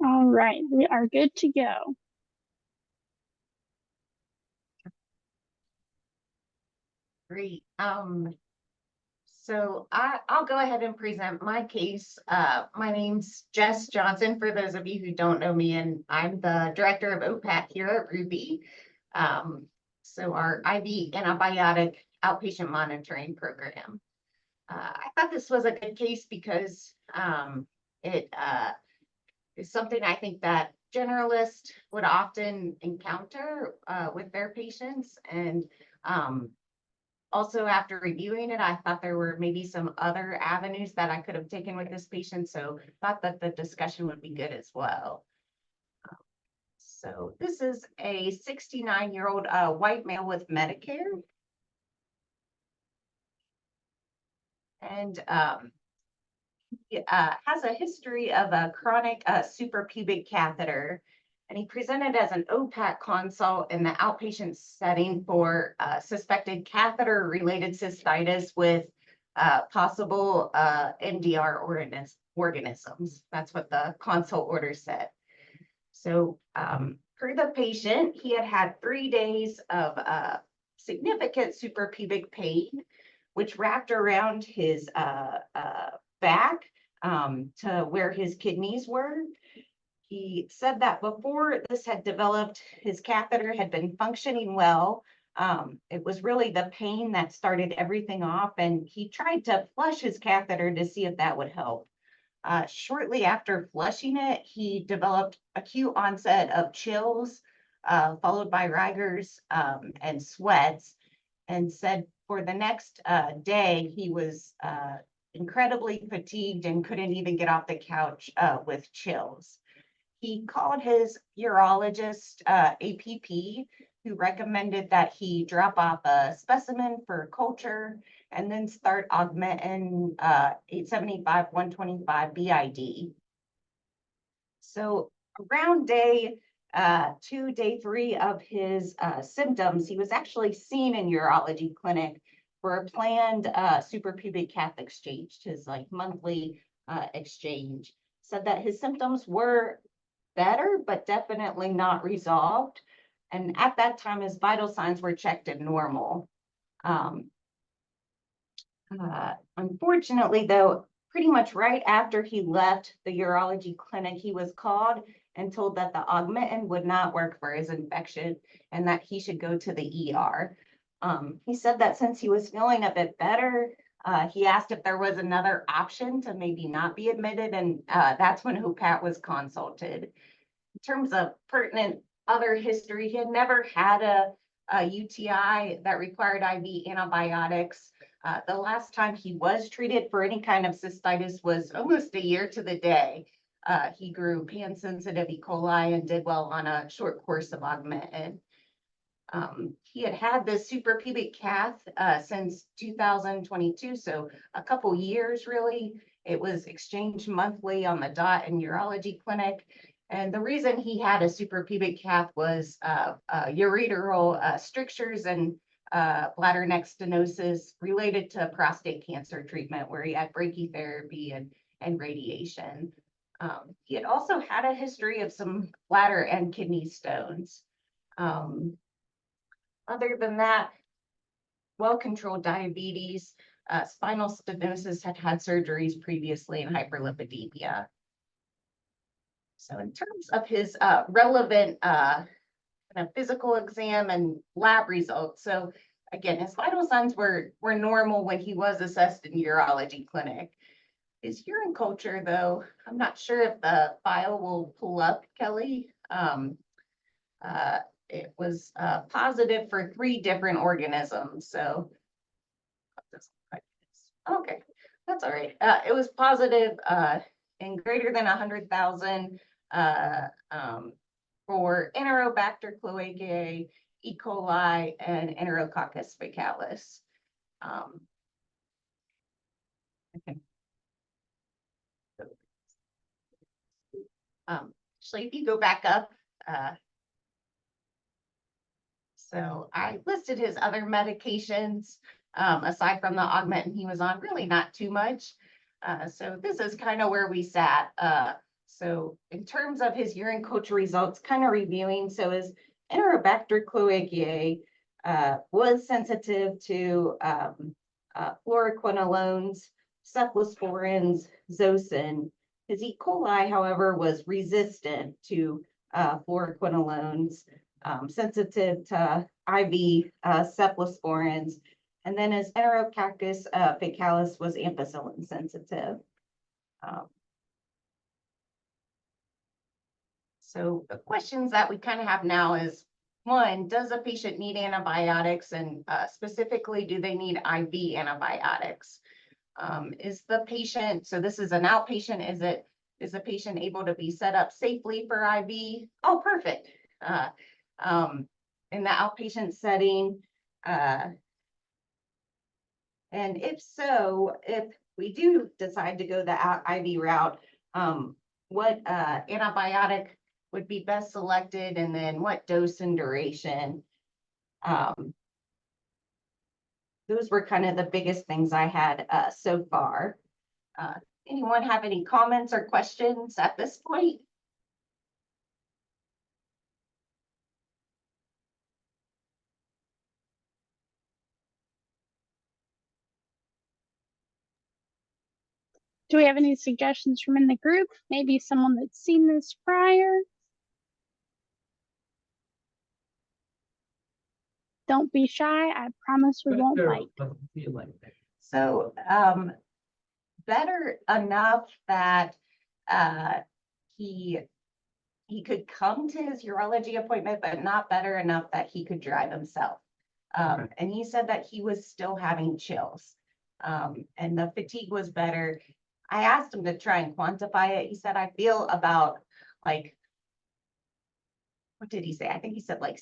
All right, we are good to go. Great. So I'll go ahead and present my case. My name's Jess Johnson, for those of you who don't know me, and I'm the director of OPAT here at Ruby. So our IV antibiotic outpatient monitoring program. I thought this was a good case because it is something I think that generalists would often encounter with their patients. And also, after reviewing it, I thought there were maybe some other avenues that I could have taken with this patient. So I thought that the discussion would be good as well. So this is a 69-year-old white male with Medicare. And he has a history of a chronic suprapubic catheter. And he presented as an OPAT consult in the outpatient setting for suspected catheter-related cystitis with possible MDR organisms. That's what the consult order said. So for the patient, he had 3 days of significant suprapubic pain, which wrapped around his back to where his kidneys were. He said that before this had developed, his catheter had been functioning well. It was really the pain that started everything off, and he tried to flush his catheter to see if that would help. Shortly after flushing it, he developed acute onset of chills, followed by rigors and sweats, and said for the next day, he was incredibly fatigued and couldn't even get off the couch with chills. He called his urologist, APP, who recommended that he drop off a specimen for culture and then start augmentin 875/125 BID. So around day 2, day 3 of his symptoms, he was actually seen in urology clinic for a planned suprapubic cath exchange, his monthly exchange. Said that his symptoms were better, but definitely not resolved. And at that time, his vital signs were checked and normal. Unfortunately, though, pretty much right after he left the urology clinic, he was called and told that the augmentin would not work for his infection and that he should go to the ER. He said that since he was feeling a bit better, he asked if there was another option to maybe not be admitted, and that's when OPAT was consulted. In terms of pertinent other history, he had never had a UTI that required IV antibiotics. The last time he was treated for any kind of cystitis was almost a year to the day. He grew pan-sensitive E. coli and did well on a short course of augmentin. He had this suprapubic cath since 2022, so a couple years really. It was exchanged monthly on the dot in urology clinic. And the reason he had a suprapubic cath was ureteral strictures and bladder neck stenosis related to prostate cancer treatment, where he had brachytherapy and radiation. He had also had a history of some bladder and kidney stones. Other than that, well-controlled diabetes, spinal stenosis, had surgeries previously, and hyperlipidemia. So in terms of his relevant kind of physical exam and lab results, so again, his vital signs were normal when he was assessed in urology clinic. His urine culture, though, I'm not sure if the file will pull up, Kelly. It was positive for 3 different organisms. So, okay, that's all right. It was positive in greater than 100,000 for Enterobacter cloacae, E. coli, and Enterococcus faecalis. Okay. Actually, if you go back up, so I listed his other medications, aside from the augmentin he was on, really not too much. So this is kind of where we sat. So in terms of his urine culture results, kind of reviewing, so his Enterobacter cloacae was sensitive to fluoroquinolones, cephalosporins, zosyn. His E. coli, however, was resistant to fluoroquinolones, sensitive to IV cephalosporins, and then his Enterococcus faecalis was ampicillin sensitive. So the questions that we kind of have now is, one, does a patient need antibiotics, and specifically, do they need IV antibiotics? Is the patient, so this is an outpatient, is the patient able to be set up safely for IV? Oh, perfect. In the outpatient setting, and if so, if we do decide to go the IV route, what antibiotic would be best selected, and then what dose and duration? Those were kind of the biggest things I had so far. Anyone have any comments or questions at this point? Do we have any suggestions from in the group? Maybe someone that's seen this prior? Don't be shy. I promise we won't bite. So better enough that he could come to his urology appointment, but not better enough that he could drive himself. And he said that he was still having chills, and the fatigue was better. I asked him to try and quantify it. He said, I feel about like, what did he say? I think he said like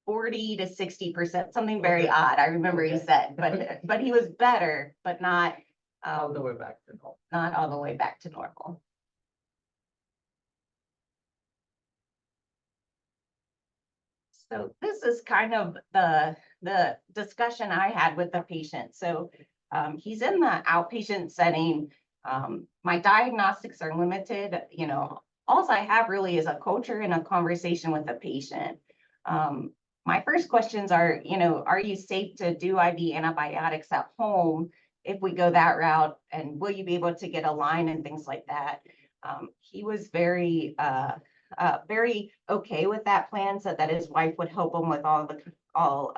40 to 60%, something very odd. I remember he said, but he was better, but not all the way back to normal. not all the way back to normal. So this is kind of the discussion I had with the patient. So he's in the outpatient setting. My diagnostics are limited. You know, all I have really is a culture and a conversation with the patient. My first questions are, you know, are you safe to do IV antibiotics at home if we go that route? And will you be able to get a line and things like that? He was very okay with that plan, said that his wife would help him with all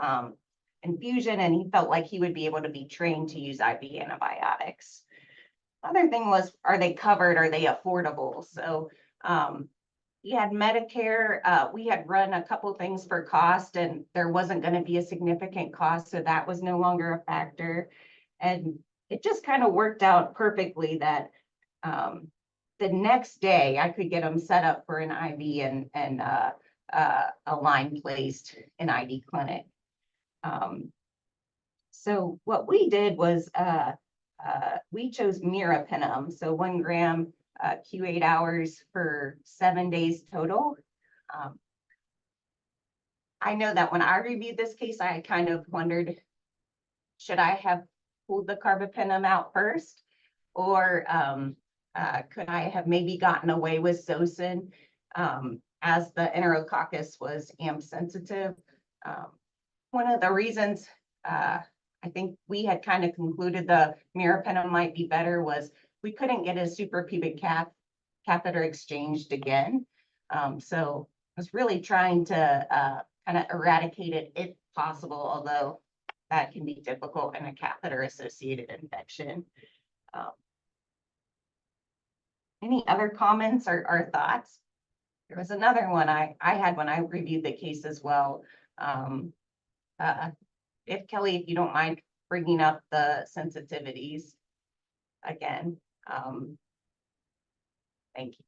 infusion, and he felt like he would be able to be trained to use IV antibiotics. Other thing was, are they covered? Are they affordable? So he had Medicare. We had run a couple things for cost, and there wasn't going to be a significant cost, so that was no longer a factor. And it just kind of worked out perfectly that the next day I could get him set up for an IV and a line placed in ID clinic. So what we did was we chose meropenem, so 1 gram Q8 hours for 7 days total. I know that when I reviewed this case, I kind of wondered, should I have pulled the carbapenem out first, or could I have maybe gotten away with zosyn as the Enterococcus was AMP sensitive? One of the reasons I think we had kind of concluded the meropenem might be better was we couldn't get his suprapubic catheter exchanged again. So I was really trying to kind of eradicate it if possible, although that can be difficult in a catheter-associated infection. Any other comments or thoughts? There was another one I had when I reviewed the case as well. If Kelly, if you don't mind bringing up the sensitivities again. Thank you.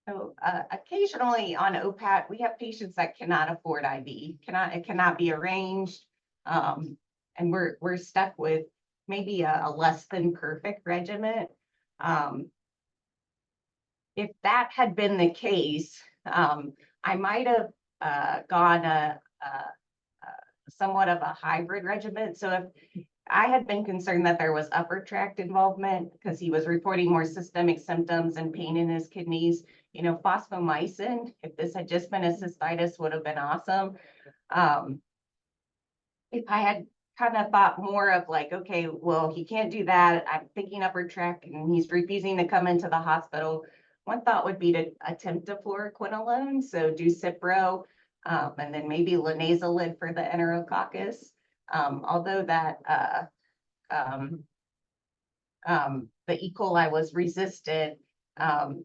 So occasionally on OPAT, we have patients that cannot afford IV, it cannot be arranged. And we're stuck with maybe a less than perfect regimen. If that had been the case, I might have gone somewhat of a hybrid regimen. So if I had been concerned that there was upper tract involvement because he was reporting more systemic symptoms and pain in his kidneys, you know, fosfomycin, if this had just been a cystitis, would have been awesome. If I had kind of thought more of like, okay, well, he can't do that. I'm thinking upper tract and he's refusing to come into the hospital. One thought would be to attempt a fluoroquinolone. So do Cipro, and then maybe linezolid for the enterococcus. Although that the E. coli was resistant,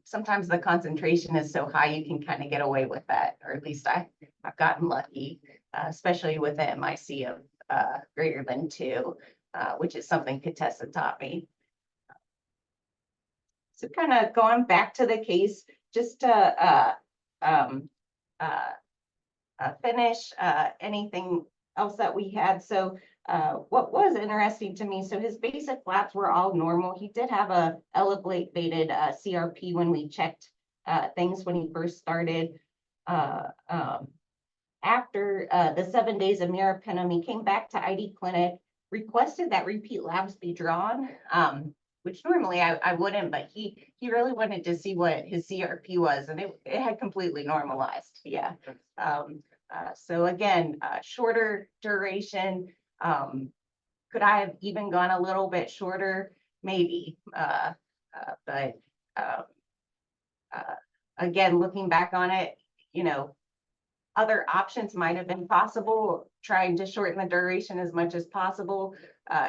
sometimes the concentration is so high you can kind of get away with that, or at least I've gotten lucky, especially with the MIC of greater than 2, which is something Catessa taught me. So kind of going back to the case, just to finish anything else that we had. So what was interesting to me, so his basic labs were all normal. He did have a elevated CRP when we checked things when he first started. After the 7 days of meropenem, he came back to ID clinic, requested that repeat labs be drawn, which normally I wouldn't, but he really wanted to see what his CRP was, and it had completely normalized. Yeah. So again, shorter duration. Could I have even gone a little bit shorter? Maybe. But again, looking back on it, you know, other options might have been possible, trying to shorten the duration as much as possible.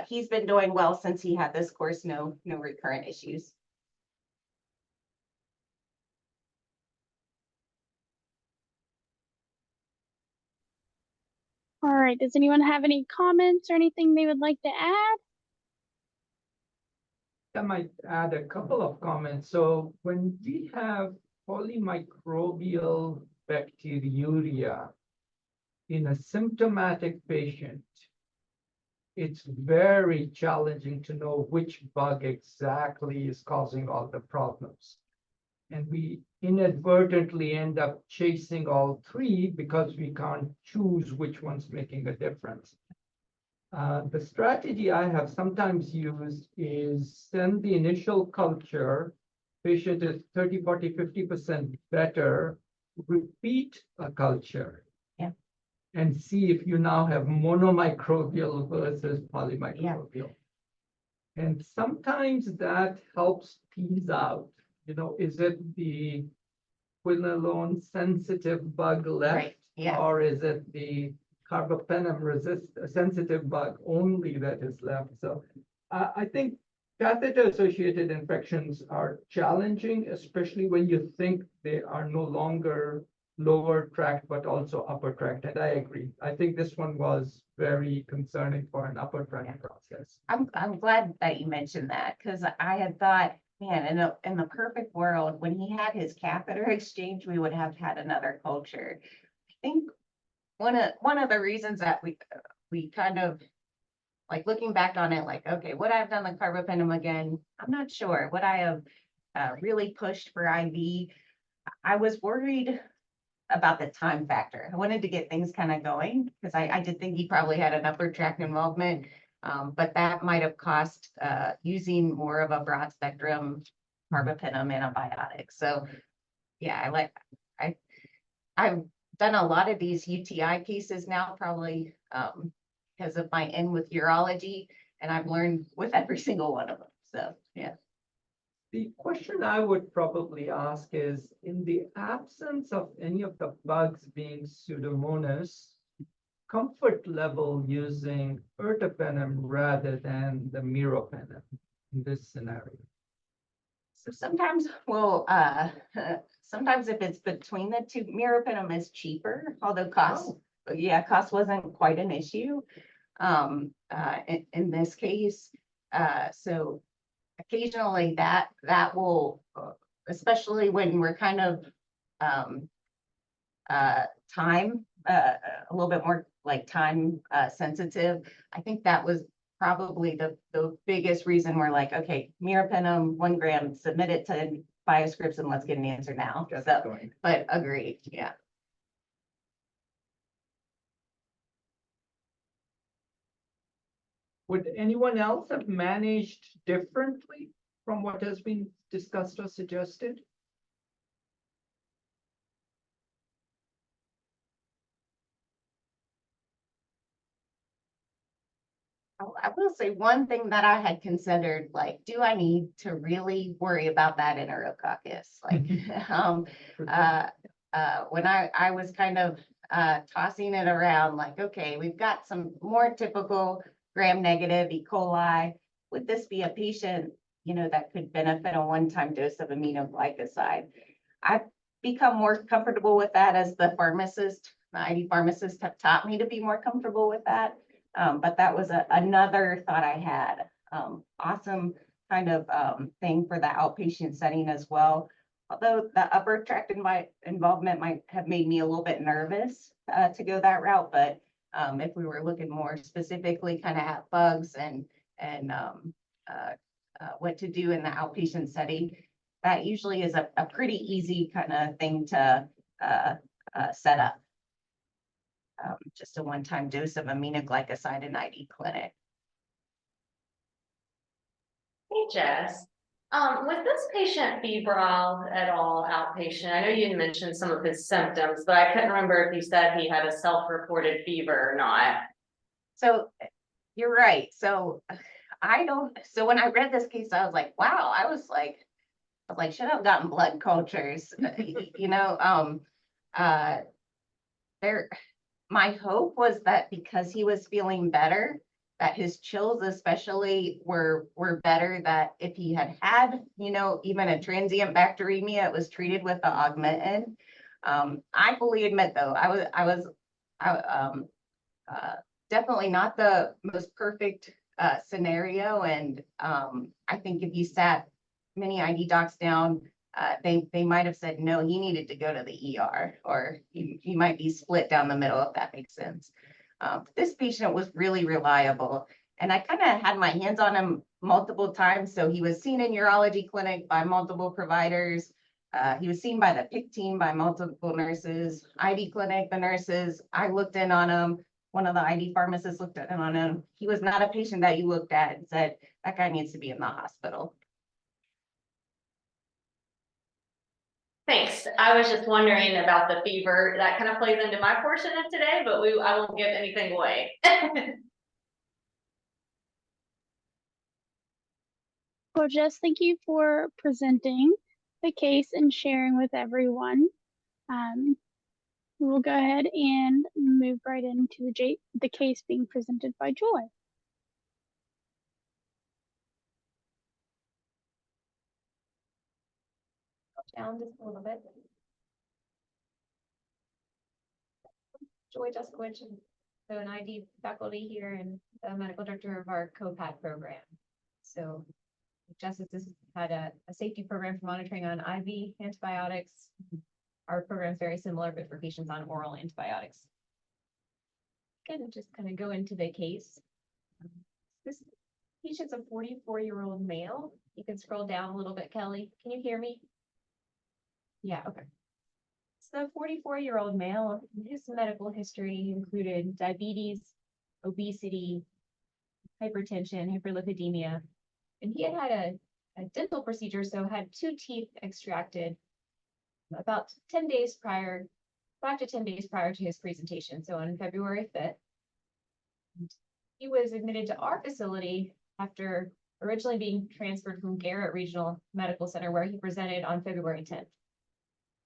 He's been doing well since he had this course, no recurrent issues. All right, does anyone have any comments or anything they would like to add? I might add a couple of comments. So when we have polymicrobial bacteriuria in a symptomatic patient, it's very challenging to know which bug exactly is causing all the problems. And we inadvertently end up chasing all 3 because we can't choose which one's making a difference. The strategy I have sometimes used is send the initial culture, patient is 30, 40, 50% better, repeat a culture. Yeah. And see if you now have monomicrobial versus polymicrobial. Yeah. And sometimes that helps tease out, you know, is it the quinolone sensitive bug left? Right. Yeah. Or is it the carbapenem sensitive bug only that is left? So I think catheter-associated infections are challenging, especially when you think they are no longer lower tract, but also upper tract. And I agree. I think this one was very concerning for an upper tract process. I'm glad that you mentioned that, because I had thought, man, in the perfect world, when he had his catheter exchange, we would have had another culture. I think one of the reasons that we kind of, like, looking back on it, like, okay, would I have done the carbapenem again? I'm not sure. Would I have really pushed for IV? I was worried about the time factor. I wanted to get things kind of going because I did think he probably had an upper tract involvement, but that might have cost using more of a broad spectrum carbapenem antibiotic. So yeah, I've done a lot of these UTI cases now, probably because of my in with urology, and I've learned with every single one of them. So yeah. The question I would probably ask is, in the absence of any of the bugs being Pseudomonas, comfort level using ertapenem rather than the meropenem in this scenario? So sometimes sometimes if it's between the 2, meropenem is cheaper, although cost wasn't quite an issue in this case. So occasionally that will, especially when we're kind of time a little bit more like time sensitive. I think that was probably the biggest reason we're like, okay, meropenem 1 gram, submit it to Bioscripts and let's get an answer now. So, but agreed, yeah. Would anyone else have managed differently from what has been discussed or suggested? I will say one thing that I had considered, like, do I need to really worry about that enterococcus? Like, when I was kind of tossing it around, like, okay, we've got some more typical gram-negative E. coli. Would this be a patient, you know, that could benefit a one-time dose of aminoglycoside? I've become more comfortable with that as the pharmacist, the ID pharmacists have taught me to be more comfortable with that. But that was another thought I had. Awesome kind of thing for the outpatient setting as well. Although the upper tract involvement might have made me a little bit nervous to go that route, but if we were looking more specifically kind of at bugs and what to do in the outpatient setting, that usually is a pretty easy kind of thing to set up. Just a one-time dose of aminoglycoside in ID clinic. Hey, Jess. Was this patient febrile at all outpatient? I know you had mentioned some of his symptoms, but I couldn't remember if you said he had a self-reported fever or not. So you're right. So so when I read this case, I was like, wow, I was like, should have gotten blood cultures, you know, my hope was that because he was feeling better, that his chills especially were better, that if he had, you know, even a transient bacteremia, it was treated with the augmentin. I fully admit though, I was definitely not the most perfect scenario. And I think if you sat many ID docs down, they might have said, no, he needed to go to the ER, or he might be split down the middle, if that makes sense. This patient was really reliable, and I kind of had my hands on him multiple times. So he was seen in urology clinic by multiple providers. He was seen by the PIC team by multiple nurses, ID clinic, the nurses. I looked in on him. One of the ID pharmacists looked in on him. He was not a patient that you looked at and said, that guy needs to be in the hospital. Thanks. I was just wondering about the fever. That kind of plays into my portion of today, but I won't give anything away. Well, Jess, thank you for presenting the case and sharing with everyone. We will go ahead and move right into the case being presented by Joy. Down just a little bit. Joy Duskowich, so an ID faculty here and the medical director of our COPAT program. So Justice has had a safety program for monitoring on IV antibiotics. Our program is very similar, but for patients on oral antibiotics. Again, just kind of go into the case. This patient's a 44-year-old male. You can scroll down a little bit, Kelly. Can you hear me? Yeah, okay. So the 44-year-old male, his medical history included diabetes, obesity, hypertension, hyperlipidemia, and he had a dental procedure, so had 2 teeth extracted about 10 days prior, 5 to 10 days prior to his presentation, so on February 5th. He was admitted to our facility after originally being transferred from Garrett Regional Medical Center, where he presented on February 10th.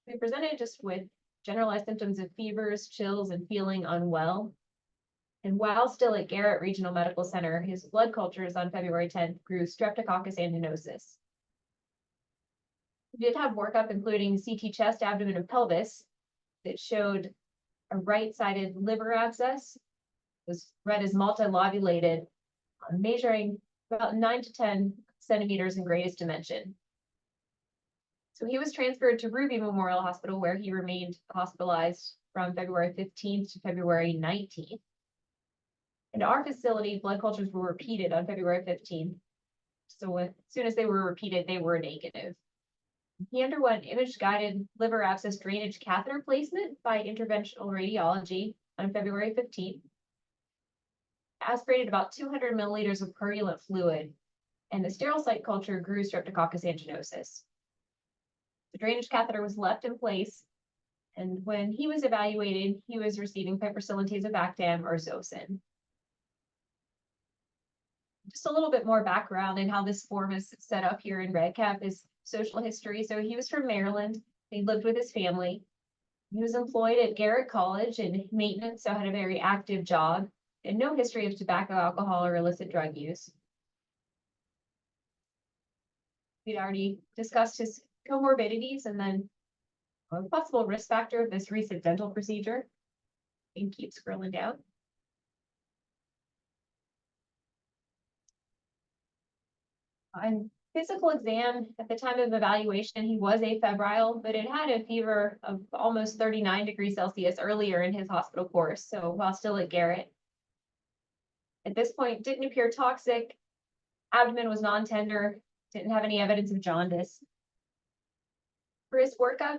We presented just with generalized symptoms of fevers, chills, and feeling unwell. And while still at Garrett Regional Medical Center, his blood cultures on February 10th grew Streptococcus aeruginosus. We did have workup, including CT chest, abdomen, and pelvis, that showed a right-sided liver abscess, was read as multilobulated, measuring about 9 to 10 centimeters in greatest dimension. So he was transferred to Ruby Memorial Hospital, where he remained hospitalized from February 15th to February 19th. In our facility, blood cultures were repeated on February 15th. So as soon as they were repeated, they were negative. He underwent image-guided liver abscess drainage catheter placement by interventional radiology on February 15th. aspirated about 200 milliliters of purulent fluid, and the sterile site culture grew Streptococcus aeruginosus. The drainage catheter was left in place, and when he was evaluated, he was receiving piperacillin tazobactam or Zosyn. Just a little bit more background in how this form is set up here in REDCap is social history. So he was from Maryland. He lived with his family. He was employed at Garrett College in maintenance, so had a very active job and no history of tobacco, alcohol, or illicit drug use. We'd already discussed his comorbidities and then a possible risk factor of this recent dental procedure. And keep scrolling down. On physical exam, at the time of evaluation, he was afebrile, but it had a fever of almost 39 degrees Celsius earlier in his hospital course, so while still at Garrett. At this point, didn't appear toxic, abdomen was non-tender, didn't have any evidence of jaundice. For his workup,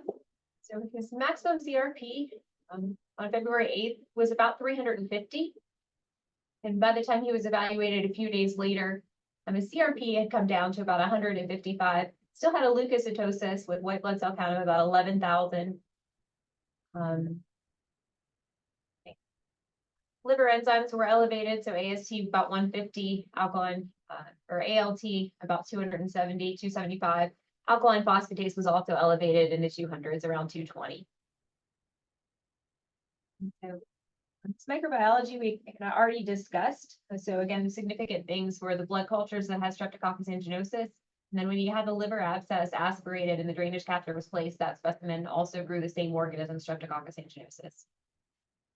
so his maximum CRP on February 8th was about 350. And by the time he was evaluated a few days later, his CRP had come down to about 155, still had a leukocytosis with white blood cell count of about 11,000. Liver enzymes were elevated, so AST about 150, alkaline, or ALT about 270, 275. Alkaline phosphatase was also elevated in the 200s, around 220. So this microbiology we already discussed. So again, the significant things were the blood cultures that has Streptococcus aeruginosus. And then when you had the liver abscess aspirated and the drainage catheter was placed, that specimen also grew the same organism, Streptococcus aeruginosus.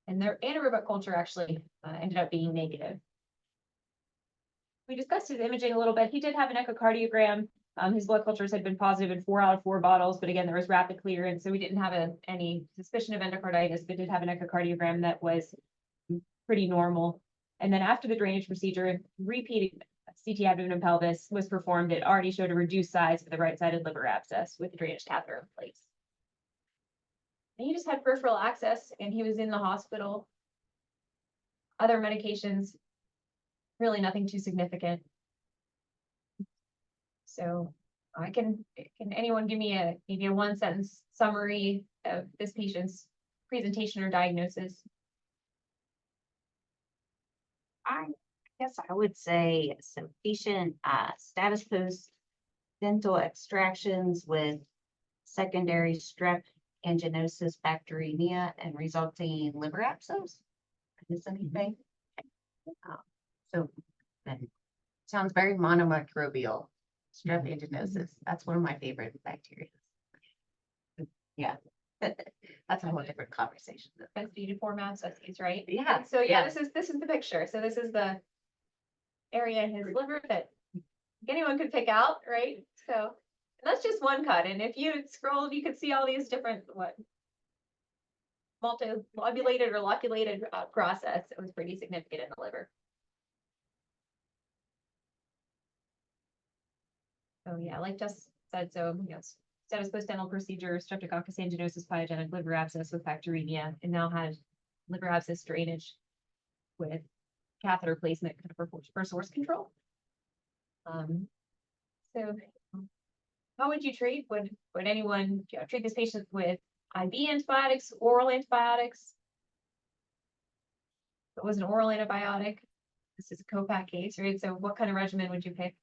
And their anaerobic culture actually ended up being negative. We discussed his imaging a little bit. He did have an echocardiogram. His blood cultures had been positive in 4 out of 4 bottles, but again, there was rapid clearance, so we didn't have any suspicion of endocarditis, but did have an echocardiogram that was pretty normal. And then after the drainage procedure, repeated CT abdomen and pelvis was performed. It already showed a reduced size for the right-sided liver abscess with the drainage catheter in place. And he just had peripheral access, and he was in the hospital. Other medications, really nothing too significant. So can anyone give me maybe a 1-sentence summary of this patient's presentation or diagnosis? I guess I would say some patient status post dental extractions with secondary strep anginosus bacteremia and resulting liver abscess. Miss anything? So that sounds very monomicrobial. Strep anginosus. That's one of my favorite bacteria. Yeah. That's a whole different conversation. Constituted form abscesses, right? Yeah. So yeah, yeah. this is the picture. So this is the area in his liver that anyone could pick out, right? So that's just one cut. And if you scrolled, you could see all these different multi-lobulated or loculated process. It was pretty significant in the liver. So yeah, like Jess said, so status post dental procedure, Streptococcus aeruginosus pyogenic liver abscess with bacteremia, and now had liver abscess drainage with catheter placement for source control. So how would you treat? Would anyone treat this patient with IV antibiotics, oral antibiotics? If it was an oral antibiotic, this is a COPAC case, right? So what kind of regimen would you pick?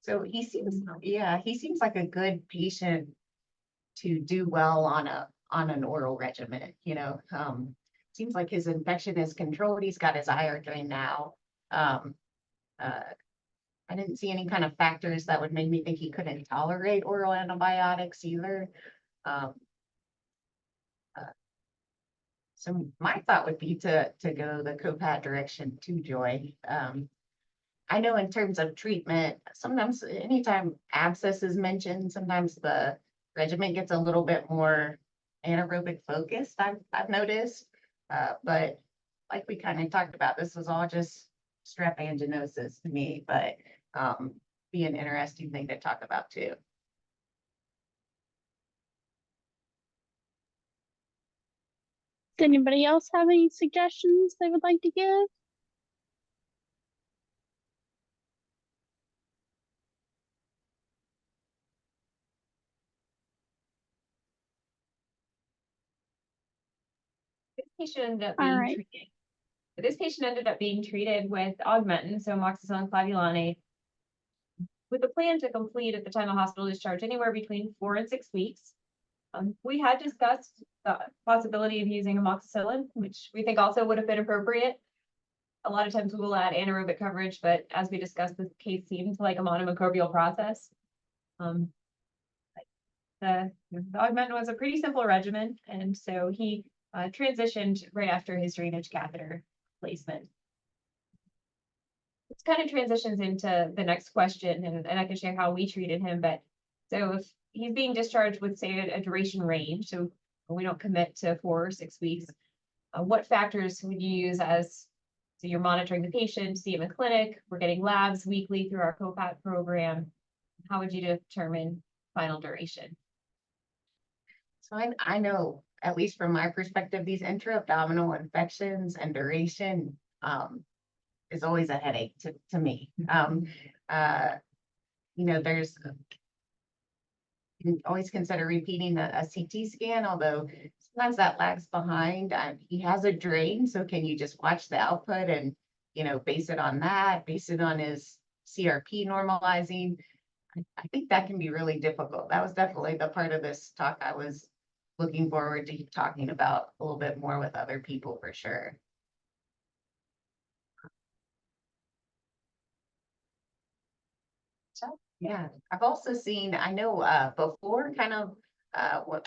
So he seems, yeah, he seems like a good patient to do well on an oral regimen, seems like his infection is controlled. He's got his iodine now. I didn't see any kind of factors that would make me think he couldn't tolerate oral antibiotics either. So my thought would be to go the COPAT direction to Joy. I know in terms of treatment, sometimes anytime abscess is mentioned, sometimes the regimen gets a little bit more anaerobic focused, I've noticed. But like we kind of talked about, this was all just strep anginosus to me, but be an interesting thing to talk about too. Does anybody else have any suggestions they would like to give? This patient ended up All being right. treated. This patient ended up being treated with augmentin, so amoxicillin clavulanate, with a plan to complete at the time of hospital discharge anywhere between 4 and 6 weeks. We had discussed the possibility of using amoxicillin, which we think also would have been appropriate. A lot of times we will add anaerobic coverage, but as we discussed, this case seems like a monomicrobial process. The augmentin was a pretty simple regimen, and so he transitioned right after his drainage catheter placement. This kind of transitions into the next question, and I can share how we treated him, but so if he's being discharged with, say, a duration range, so we don't commit to 4 or 6 weeks, what factors would you use as, so you're monitoring the patient, see him in clinic, we're getting labs weekly through our COPAT program. How would you determine final duration? So I know, at least from my perspective, these intra-abdominal infections and duration is always a headache to me. You know, there's you can always consider repeating a CT scan, although sometimes that lags behind. He has a drain, so can you just watch the output and, you know, base it on that, base it on his CRP normalizing? I think that can be really difficult. That was definitely the part of this talk I was looking forward to talking about a little bit more with other people for sure. Yeah, I've also seen, I know before kind of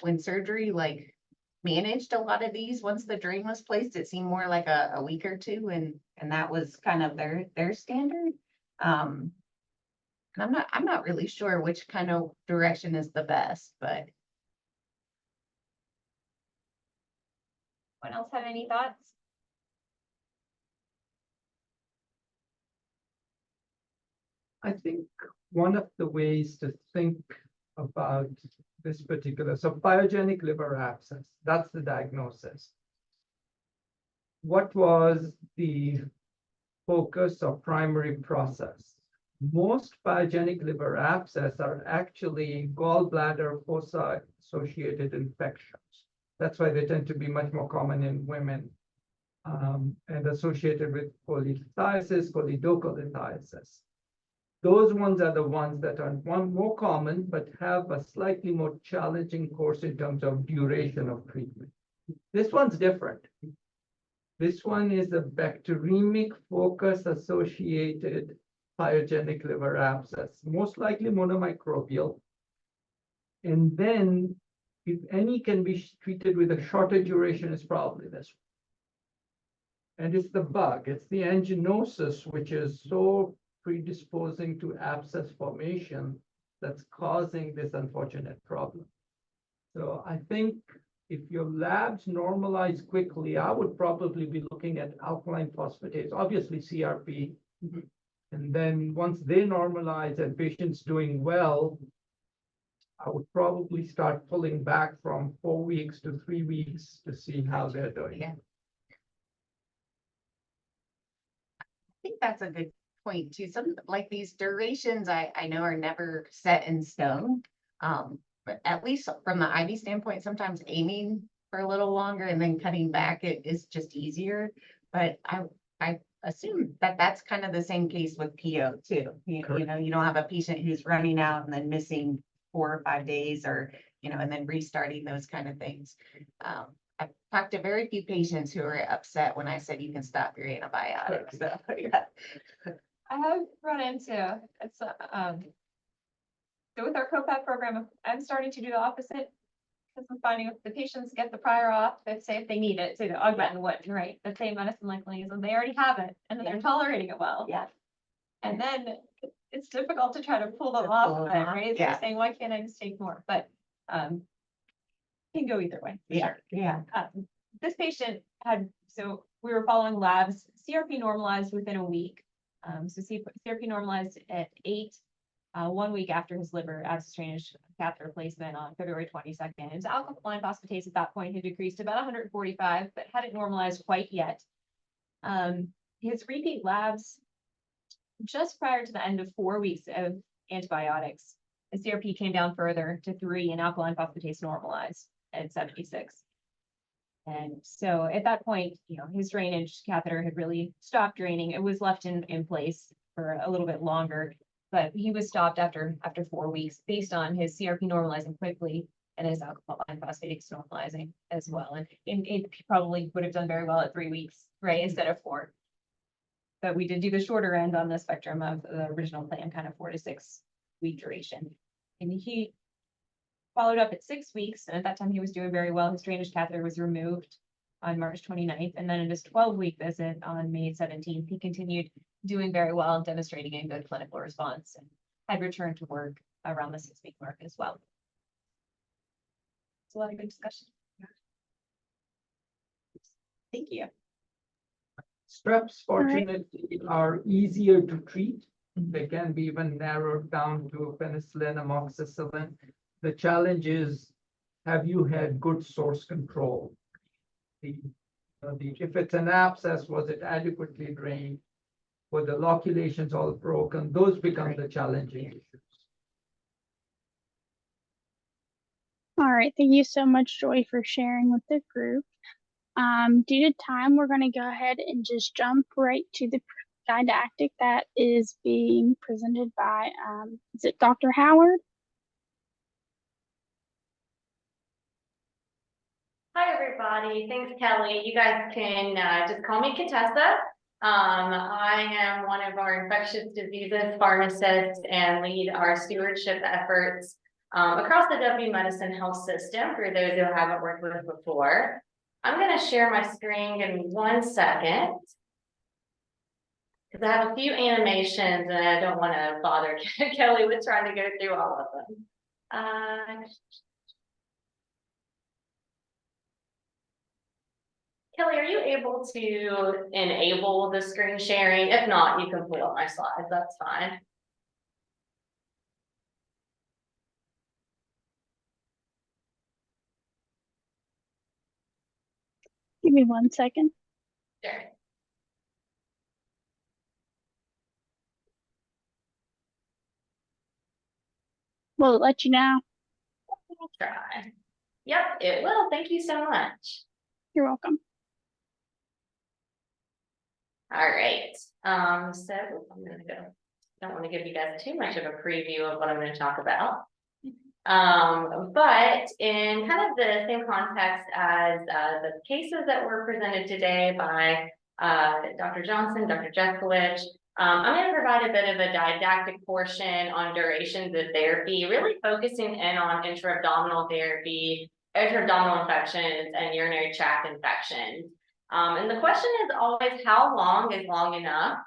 when surgery like managed a lot of these, once the drain was placed, it seemed more like a week or two, and that was kind of their standard. And I'm not really sure which kind of direction is the best, but Anyone else have any thoughts? I think one of the ways to think about this particular, so pyogenic liver abscess, that's the diagnosis. What was the focus or primary process? Most pyogenic liver abscess are actually gallbladder fossa associated infections. That's why they tend to be much more common in women and associated with cholelithiasis, choledocholithiasis. Those ones are the ones that are more common, but have a slightly more challenging course in terms of duration of treatment. This one's different. This one is a bacteremic focus associated pyogenic liver abscess, most likely monomicrobial. And then, if any can be treated with a shorter duration, is probably this one. And it's the bug, it's the anginosis, which is so predisposing to abscess formation that's causing this unfortunate problem. So I think if your labs normalize quickly, I would probably be looking at alkaline phosphatase, obviously CRP. And then once they normalize and patient's doing well, I would probably start pulling back from 4 weeks to 3 weeks to see how they're doing. yeah. I think that's a good point too. Some like these durations I know are never set in stone. But at least from the IV standpoint, sometimes aiming for a little longer and then cutting back it is just easier. But I assume that that's kind of the same case with PO too. You know, you don't have a patient who's running out and then missing 4 or 5 days, or you know, and then restarting those kind of things. I've talked to very few patients who are upset when I said you can stop your antibiotics. So yeah. I have run into it's so with our COPAT program, I'm starting to do the opposite, because I'm finding if the patients get the prior auth, if they need it, say the augmentin wouldn't, right? The same medicine like and they already have it, and then they're tolerating it well. Yeah. And then it's difficult to try to pull them off of it, right? Yeah. They're saying, why can't I just take more? But can go either way. For Yeah. sure. Yeah. This patient had, so we were following labs, CRP normalized within a week. So CRP normalized at 8, 1 week after his liver abscess drainage catheter placement on February 22nd. His alkaline phosphatase at that point had decreased to about 145, but hadn't normalized quite yet. His repeat labs just prior to the end of 4 weeks of antibiotics, the CRP came down further to 3 and alkaline phosphatase normalized at 76. And so at that point, his drainage catheter had really stopped draining. It was left in place for a little bit longer, but he was stopped after 4 weeks based on his CRP normalizing quickly and his alkaline phosphatase normalizing as well. And it probably would have done very well at 3 weeks, right, instead of 4. But we did do the shorter end on the spectrum of the original plan, kind of 4 to 6 week duration. And he followed up at 6 weeks, and at that time he was doing very well. His drainage catheter was removed on March 29th, and then in his 12-week visit on May 17th, he continued doing very well, demonstrating a good clinical response, and had returned to work around the 6-week mark as well. It's a lot of good discussion. Thank you. Streps fortunately are easier to treat. They can be even narrowed down to penicillin, amoxicillin. The challenge is, have you had good source control? If it's an abscess, was it adequately drained? Were the loculations all broken? Those become the challenging issues. All right, thank you so much, Joy, for sharing with the group. Due to time, we're going to go ahead and just jump right to the didactic that is being presented by, is it Dr. Howard? Hi, everybody. Thanks, Kelly. You guys can just call me Catessa. I am one of our infectious diseases pharmacists and lead our stewardship efforts across the W Medicine health system for those who haven't worked with us before. I'm going to share my screen. Give me 1 second, because I have a few animations and I don't want to bother Kelly with trying to go through all of them. Kelly, are you able to enable the screen sharing? If not, you can put up my slides. That's fine. Give me 1 second. Sure. We'll let you know. I'll try. Yep, it will. Thank you so much. You're welcome. All right. So I'm gonna go. Don't want to give you guys too much of a preview of what I'm going to talk about. But in kind of the same context as the cases that were presented today by Dr. Johnson, Dr. Jeskowicz, I'm going to provide a bit of a didactic portion on durations of therapy, really focusing in on intra-abdominal therapy, intra-abdominal infections, and urinary tract infections. And the question is always, how long is long enough?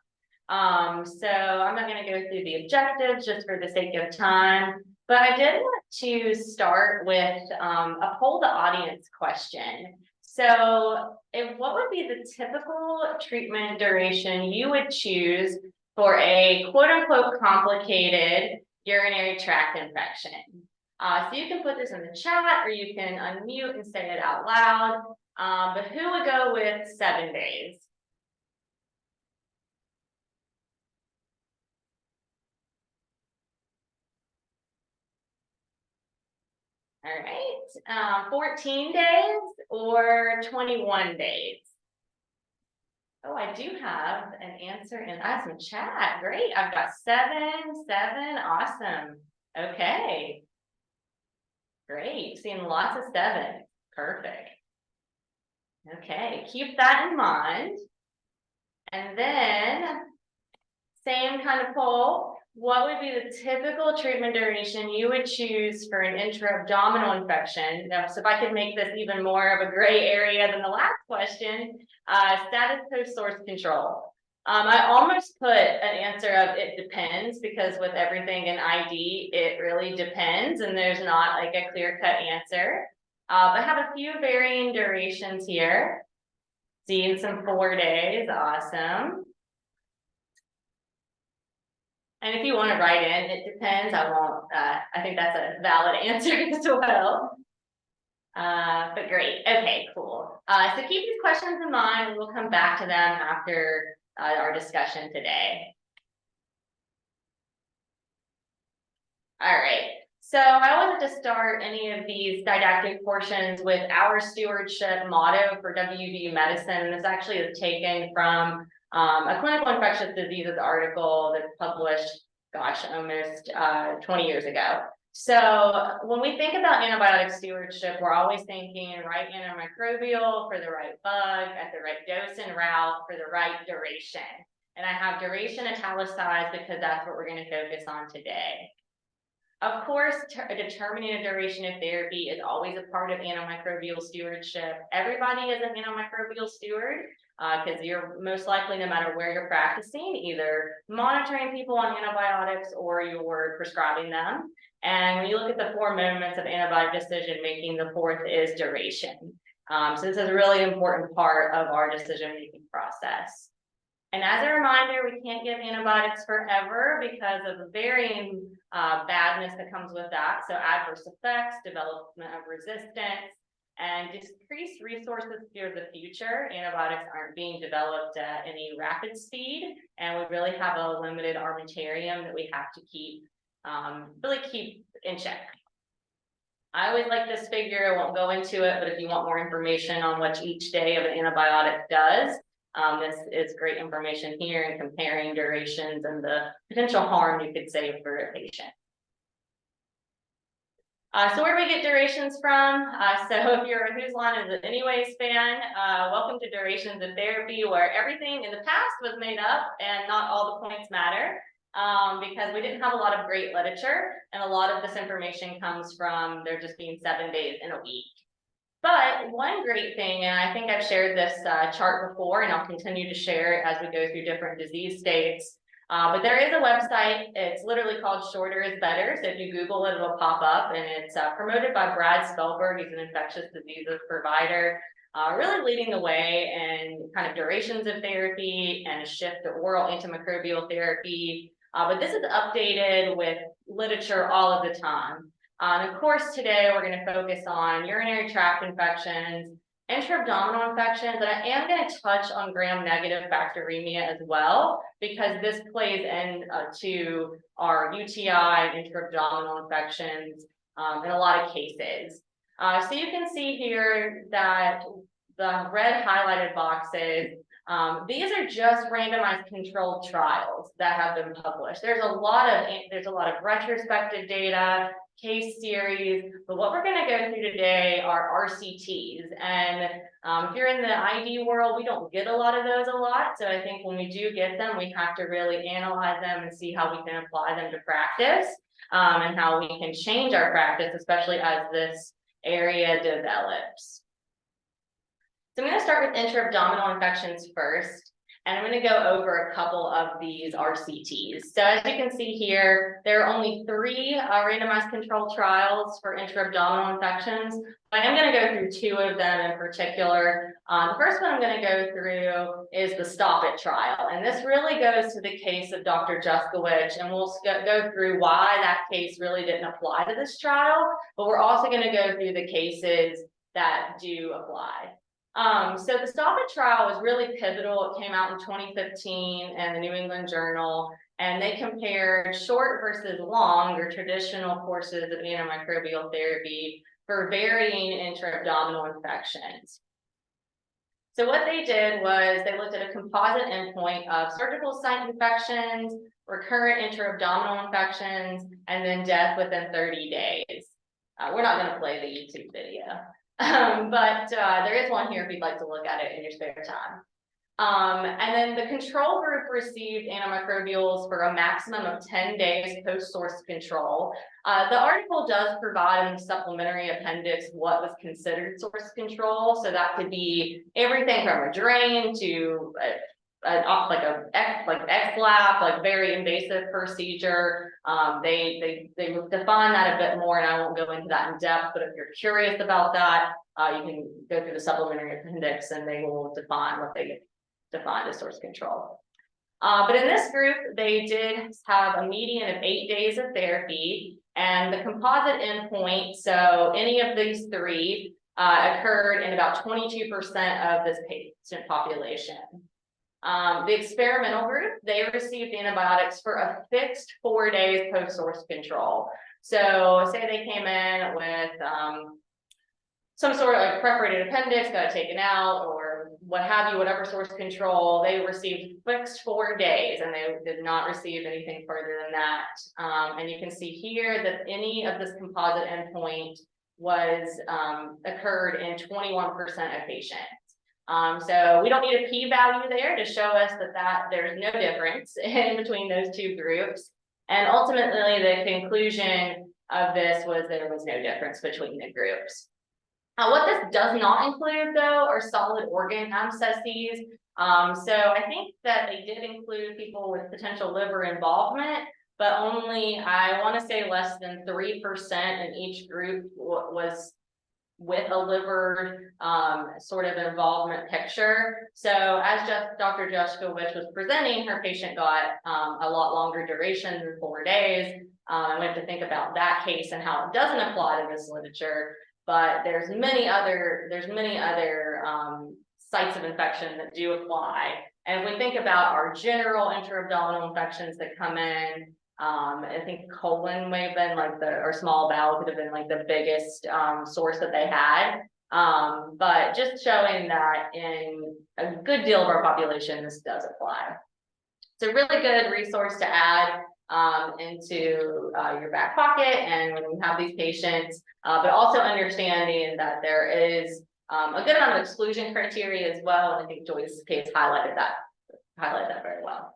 So I'm not going to go through the objectives just for the sake of time, but I did want to start with a poll the audience question. So what would be the typical treatment duration you would choose for a quote unquote complicated urinary tract infection? So you can put this in the chat or you can unmute and say it out loud. But who would go with 7 days? All right, 14 days or 21 days? Oh, I do have an answer in some chat. Great, I've got 7, awesome. Okay, great, seeing lots of 7, perfect. Okay, keep that in mind. And then, same kind of poll. What would be the typical treatment duration you would choose for an intra-abdominal infection? Now, so if I could make this even more of a gray area than the last question, status post source control. I almost put an answer of it depends, because with everything in ID, it really depends, and there's not like a clear-cut answer. I have a few varying durations here. Seeing some 4 days, awesome. And if you want to write in, it depends. I won't, I think that's a valid answer as well. But great. Okay, cool. So keep these questions in mind and we'll come back to them after our discussion today. All right. So I wanted to start any of these didactic portions with our stewardship motto for WVU medicine. And this actually is taken from a clinical infectious diseases article that's published, gosh, almost 20 years ago. So when we think about antibiotic stewardship, we're always thinking right antimicrobial for the right bug, at the right dose and route for the right duration. And I have duration italicized because that's what we're going to focus on today. Of course, determining a duration of therapy is always a part of antimicrobial stewardship. Everybody is an antimicrobial steward because you're most likely, no matter where you're practicing, either monitoring people on antibiotics or you're prescribing them. And when you look at the 4 moments of antibiotic decision making, the 4th is duration. So this is a really important part of our decision-making process. And as a reminder, we can't give antibiotics forever because of the varying badness that comes with that. So adverse effects, development of resistance, and decreased resources for the future. Antibiotics aren't being developed at any rapid speed, and we really have a limited armamentarium that we have to keep really keep in check. I always like this figure. I won't go into it, but if you want more information on what each day of an antibiotic does, this is great information here in comparing durations and the potential harm you could save for a patient. So where do we get durations from? So if you're a Whose Line Is It Anyways fan, welcome to Durations of Therapy, where everything in the past was made up and not all the points matter. Because we didn't have a lot of great literature, and a lot of this information comes from there just being 7 days in a week. But one great thing, and I think I've shared this chart before, and I'll continue to share it as we go through different disease states. But there is a website. It's literally called Shorter is Better. So if you Google it, it'll pop up, and it's promoted by Brad Spellberg. He's an infectious diseases provider. Really leading the way in kind of durations of therapy and a shift to oral antimicrobial therapy. But this is updated with literature all of the time. And of course, today we're going to focus on urinary tract infections, intra-abdominal infections, and I am going to touch on gram-negative bacteremia as well, because this plays into our UTI and intra-abdominal infections in a lot of cases. So you can see here that the red highlighted boxes, these are just randomized controlled trials that have been published. There's a lot of retrospective data, case series, but what we're going to go through today are RCTs. And if you're in the ID world, we don't get a lot of those a lot. So I think when we do get them, we have to really analyze them and see how we can apply them to practice and how we can change our practice, especially as this area develops. So I'm going to start with intra-abdominal infections first, and I'm going to go over a couple of these RCTs. So as you can see here, there are only 3 randomized controlled trials for intra-abdominal infections. But I'm going to go through 2 of them in particular. The first one I'm going to go through is the Stop It trial, and this really goes to the case of Dr. Juskowicz, and we'll go through why that case really didn't apply to this trial, but we're also going to go through the cases that do apply. So the Stop It trial was really pivotal. It came out in 2015 in the New England Journal, and they compared short versus long or traditional courses of antimicrobial therapy for varying intra-abdominal infections. So what they did was they looked at a composite endpoint of surgical site infections, recurrent intra-abdominal infections, and then death within 30 days. We're not going to play the YouTube video. But there is one here if you'd like to look at it in your spare time. And then the control group received antimicrobials for a maximum of 10 days post-source control. The article does provide in the supplementary appendix what was considered source control. So that could be everything from a drain to like XLAP, like very invasive procedure. They define that a bit more, and I won't go into that in depth, but if you're curious about that, you can go through the supplementary appendix and they will define what they define as source control. But in this group, they did have a median of 8 days of therapy, and the composite endpoint, so any of these three, occurred in about 22% of this patient population. The experimental group, they received antibiotics for a fixed 4 days post-source control. So say they came in with some sort of like perforated appendix, got taken out, or what have you, whatever source control, they received fixed 4 days, and they did not receive anything further than that. And you can see here that any of this composite endpoint was occurred in 21% of patients. So we don't need a p-value there to show us that there's no difference in between those two groups. And ultimately, the conclusion of this was there was no difference between the groups. What this does not include, though, are solid organ abscesses. So I think that they did include people with potential liver involvement, but only, I want to say, less than 3% in each group was with a liver sort of involvement picture. So as Dr. Juszkiewicz was presenting, her patient got a lot longer duration than 4 days. And we have to think about that case and how it doesn't apply to this literature. But there's many other sites of infection that do apply. And if we think about our general intra-abdominal infections that come in, I think colon may have been like or small bowel could have been like the biggest source that they had. But just showing that in a good deal of our population, this does apply. It's a really good resource to add into your back pocket and when you have these patients, but also understanding that there is a good amount of exclusion criteria as well. And I think Joyce's case highlighted that very well.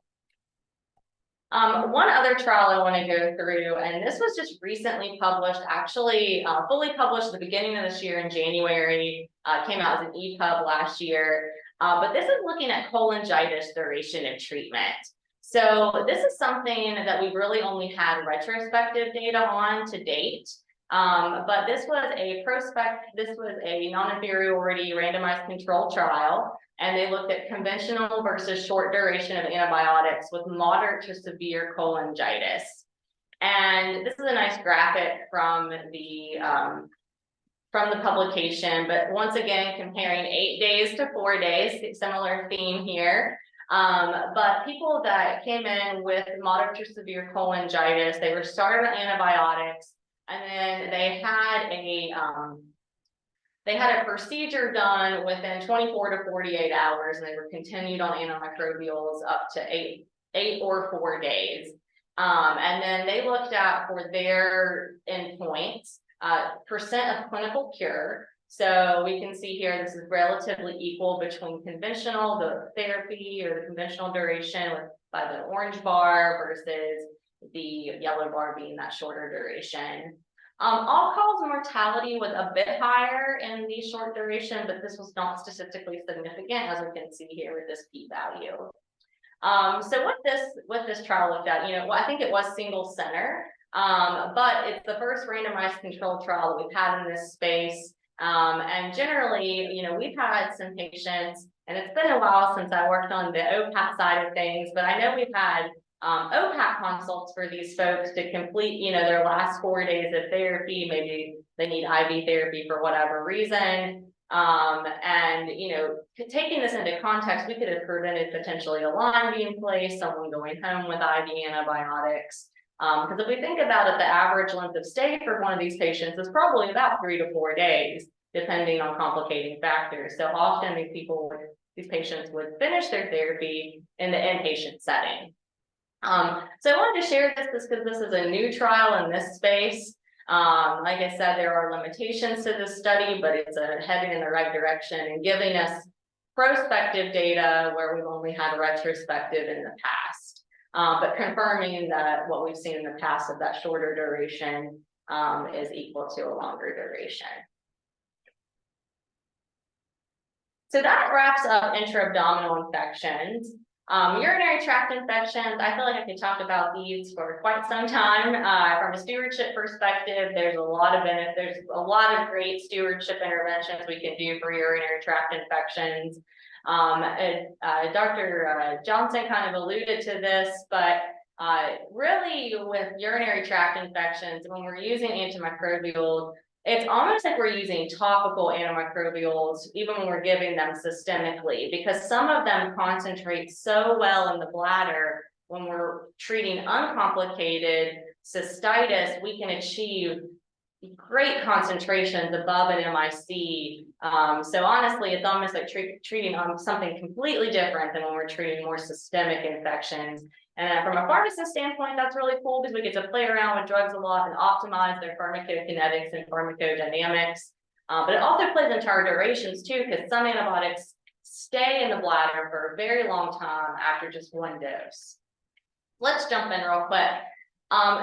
One other trial I want to go through, and this was just recently published, actually fully published at the beginning of this year in January, came out as an EPUB last year, but this is looking at cholangitis duration of treatment. So this is something that we've really only had retrospective data on to date, but this was a non-inferiority randomized control trial. And they looked at conventional versus short duration of antibiotics with moderate to severe cholangitis. And this is a nice graphic from the publication, but once again, comparing 8 days to 4 days, similar theme here. But people that came in with moderate to severe cholangitis, they were started on antibiotics, and then they had a procedure done within 24 to 48 hours, and they were continued on antimicrobials up to 8 or 4 days. And then they looked at, for their endpoints, percent of clinical cure. So we can see here, this is relatively equal between conventional, the therapy or the conventional duration by the orange bar versus the yellow bar being that shorter duration. All-cause mortality was a bit higher in the short duration, but this was not statistically significant, as we can see here with this p-value. So what this trial looked at, I think it was single center, but it's the first randomized controlled trial that we've had in this space. And generally, we've had some patients, and it's been a while since I worked on the OPAT side of things, but I know we've had OPAT consults for these folks to complete, their last 4 days of therapy. Maybe they need IV therapy for whatever reason. And, taking this into context, we could have prevented potentially a Lyme being placed, someone going home with IV antibiotics. Because if we think about it, the average length of stay for one of these patients is probably about 3 to 4 days, depending on complicating factors. So often these patients would finish their therapy in the inpatient setting. So I wanted to share this because this is a new trial in this space. Like I said, there are limitations to this study, but it's heading in the right direction and giving us prospective data where we've only had retrospective in the past. But confirming that what we've seen in the past of that shorter duration is equal to a longer duration. So that wraps up intra-abdominal infections. Urinary tract infections, I feel like I could talk about these for quite some time. From a stewardship perspective, there's a lot of great stewardship interventions we can do for urinary tract infections. Dr. Johnson kind of alluded to this, but really with urinary tract infections, when we're using antimicrobials, it's almost like we're using topical antimicrobials, even when we're giving them systemically, because some of them concentrate so well in the bladder. When we're treating uncomplicated cystitis, we can achieve great concentrations above an MIC. So honestly, it's almost like treating something completely different than when we're treating more systemic infections. And from a pharmacist standpoint, that's really cool because we get to play around with drugs a lot and optimize their pharmacokinetics and pharmacodynamics. But it also plays into our durations too, because some antibiotics stay in the bladder for a very long time after just one dose. Let's jump in real quick.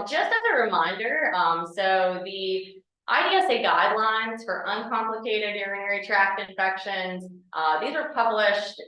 Just as a reminder, so the IDSA guidelines for uncomplicated urinary tract infections, these were published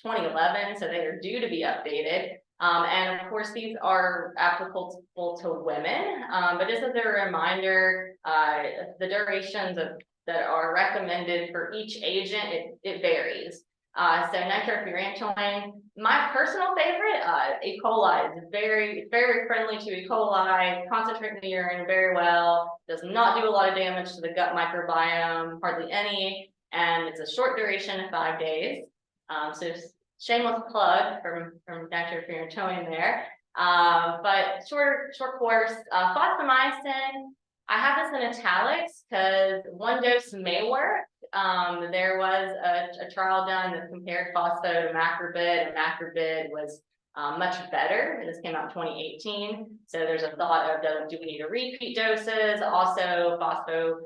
2011, so they are due to be updated. And of course, these are applicable to women, but just as a reminder, the durations that are recommended for each agent, it varies. So nitrofurantoin, my personal favorite, E. coli is very, very friendly to E. coli, concentrate in the urine very well, does not do a lot of damage to the gut microbiome, hardly any, and it's a short duration of 5 days. So shameless plug from nitrofurantoin there. But short course, fosfomycin, I have this in italics because one dose may work. There was a trial done that compared phospho to macrobid, and macrobid was much better. And this came out in 2018. So there's a thought of, do we need to repeat doses? Also, phospho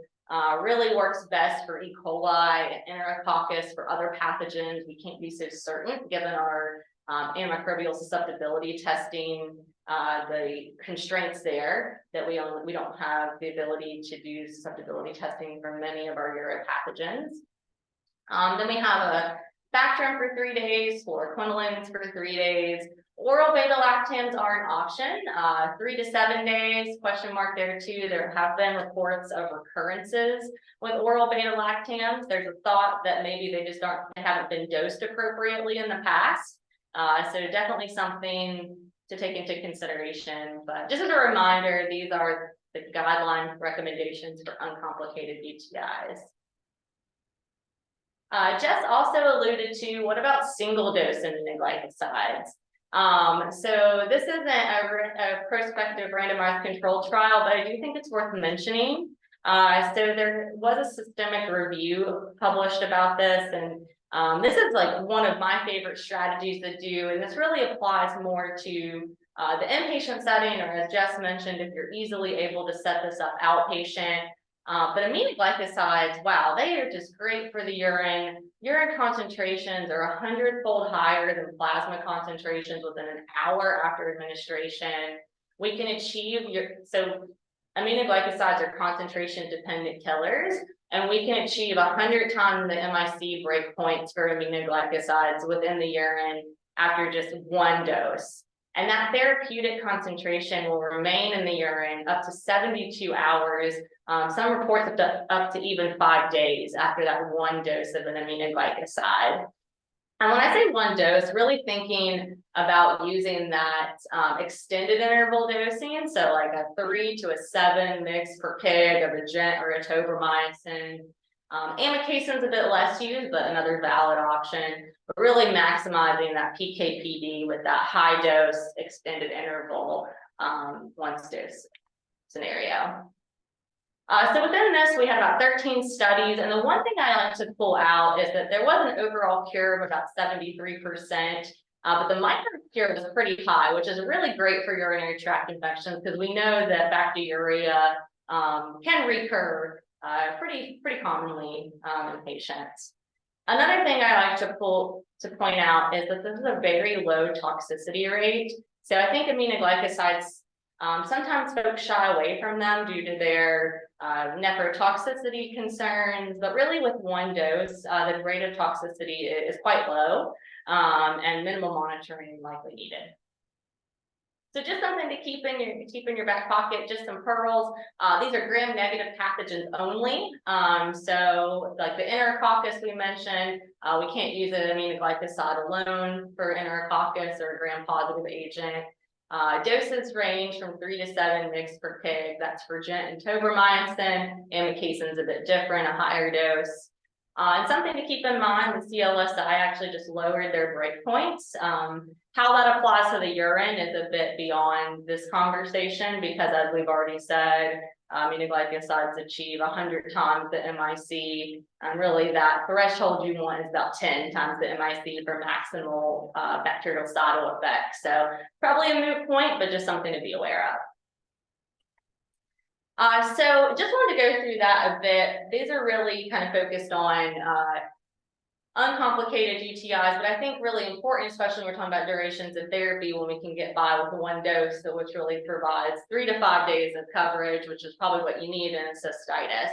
really works best for E. coli and Enterococcus. For other pathogens, we can't be so certain given our antimicrobial susceptibility testing, the constraints there that we don't have the ability to do susceptibility testing for many of our uropathogens. Then we have a Bactrim for 3 days, fluoroquinolones for 3 days. Oral beta-lactams are an option, 3 to 7 days, question mark there too. There have been reports of recurrences with oral beta-lactams. There's a thought that maybe they haven't been dosed appropriately in the past. So definitely something to take into consideration. But just as a reminder, these are the guideline recommendations for uncomplicated UTIs. Jess also alluded to, what about single dose aminoglycosides? So this isn't a prospective randomized controlled trial, but I do think it's worth mentioning. So there was a systemic review published about this, and this is like one of my favorite strategies to do, and this really applies more to the inpatient setting, or as Jess mentioned, if you're easily able to set this up outpatient. But aminoglycosides, wow, they are just great for the urine. Urine concentrations are 100-fold higher than plasma concentrations within an hour after administration. We can achieve so aminoglycosides are concentration-dependent killers, and we can achieve 100 times the MIC breakpoints for aminoglycosides within the urine after just one dose. And that therapeutic concentration will remain in the urine up to 72 hours. Some reports up to even 5 days after that one dose of an aminoglycoside. And when I say one dose, really thinking about using that extended interval dosing, so like a 3 to 7 mg per kg of a gent or a tobramycin. Amikacin's a bit less used, but another valid option. But really maximizing that PK/PD with that high dose extended interval once dose scenario. So within this, we had about 13 studies, and the one thing I like to pull out is that there was an overall cure of about 73%, but the micro cure was pretty high, which is really great for urinary tract infections because we know that bacteriuria can recur pretty commonly in patients. Another thing I like to point out is that this is a very low toxicity rate. So I think aminoglycosides, sometimes folks shy away from them due to their nephrotoxicity concerns, but really with one dose, the rate of toxicity is quite low, and minimal monitoring likely needed. So just something to keep in your back pocket, just some pearls. These are gram-negative pathogens only. So like the Enterococcus we mentioned, We can't use an aminoglycoside alone for enterococcus or a gram-positive agent. Doses range from 3 to 7 mg per kg. That's for gent and tobramycin. Amikisin's a bit different, a higher dose. And something to keep in mind, the CLSI actually just lowered their breakpoints. How that applies to the urine is a bit beyond this conversation because, as we've already said, aminoglycosides achieve 100 times the MIC, and really that threshold you want is about 10 times the MIC for maximal bactericidal effect. So probably a moot point, but just something to be aware of. So just wanted to go through that a bit. These are really kind of focused on uncomplicated UTIs, but I think really important, especially when we're talking about durations of therapy, when we can get by with one dose, so which really provides 3 to 5 days of coverage, which is probably what you need in a cystitis.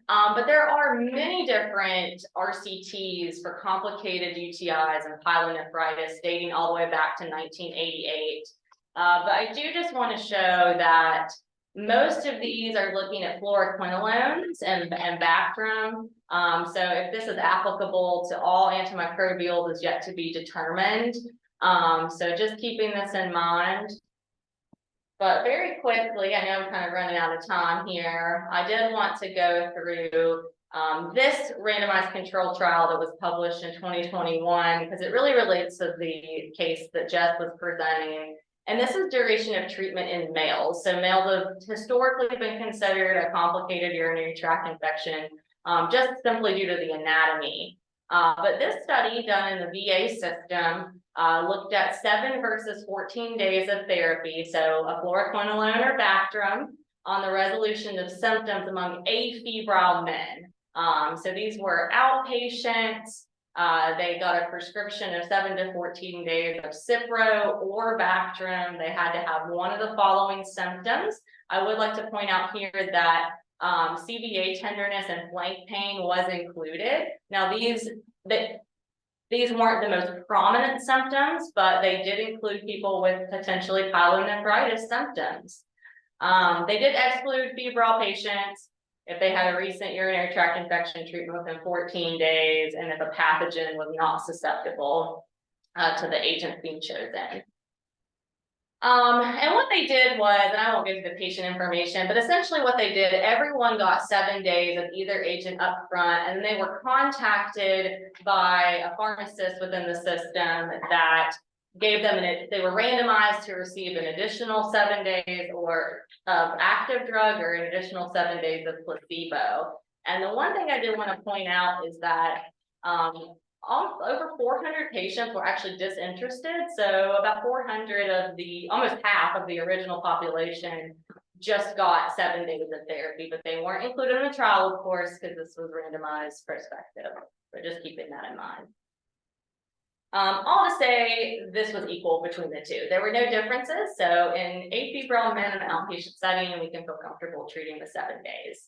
But there are many different RCTs for complicated UTIs and pyelonephritis dating all the way back to 1988. But I do just want to show that most of these are looking at fluoroquinolones and Bactrim. So if this is applicable to all antimicrobials is yet to be determined. So just keeping this in mind. But very quickly, I know I'm kind of running out of time here. I did want to go through this randomized control trial that was published in 2021 because it really relates to the case that Jess was presenting. And this is duration of treatment in males. So males have historically been considered a complicated urinary tract infection, just simply due to the anatomy. But this study done in the VA system looked at 7 versus 14 days of therapy. So a fluoroquinolone or Bactrim on the resolution of symptoms among afebrile men. So these were outpatients. They got a prescription of 7 to 14 days of Cipro or Bactrim. They had to have one of the following symptoms. I would like to point out here that CVA tenderness and flank pain was included. Now these weren't the most prominent symptoms, but they did include people with potentially pyelonephritis symptoms. They did exclude febrile patients if they had a recent urinary tract infection treatment within 14 days, and if a pathogen was not susceptible to the agent being chosen. And what they did was, and I won't give you the patient information, but essentially what they did, everyone got 7 days of either agent up front, and they were contacted by a pharmacist within the system that gave them, they were randomized to receive an additional 7 days or of active drug or an additional 7 days of placebo. And the one thing I did want to point out is that over 400 patients were actually disinterested. So about 400 of almost half of the original population just got 7 days of therapy, but they weren't included in the trial, of course, because this was randomized prospective. But just keeping that in mind. All to say, this was equal between the two. There were no differences. So in afebrile men in an outpatient setting, we can feel comfortable treating the 7 days.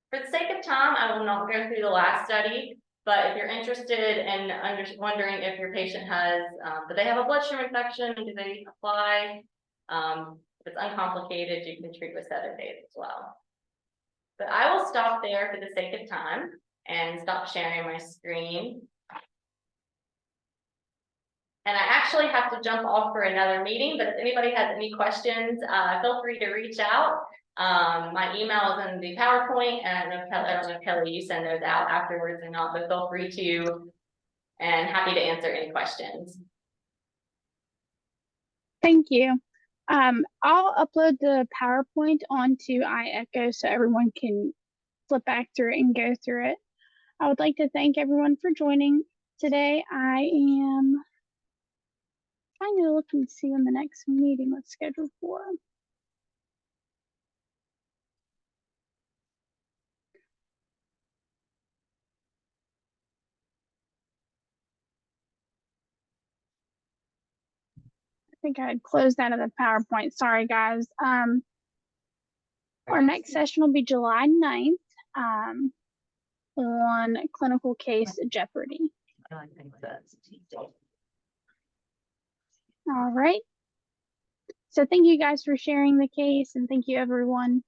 For the sake of time, I will not go through the last study, but if you're interested in wondering if your patient has, do they have a bloodstream infection? Do they apply? If it's uncomplicated, you can treat with 7 days as well. But I will stop there for the sake of time and stop sharing my screen. And I actually have to jump off for another meeting, but if anybody has any questions, feel free to reach out. My email is in the PowerPoint, and I don't know if Kelly, you send those out afterwards or not, but feel free to, and happy to answer any questions. Thank you. I'll upload the PowerPoint onto iEcho so everyone can flip back through it and go through it. I would like to thank everyone for joining today. I am trying to look and see when the next meeting was scheduled for. I think I had closed out of the PowerPoint. Sorry, guys. Our next session will be July 9th on clinical case jeopardy. I think that's All right. So thank you guys for sharing the case, and thank you, everyone.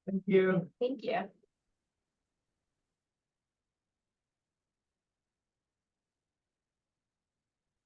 Thank you. Thank you.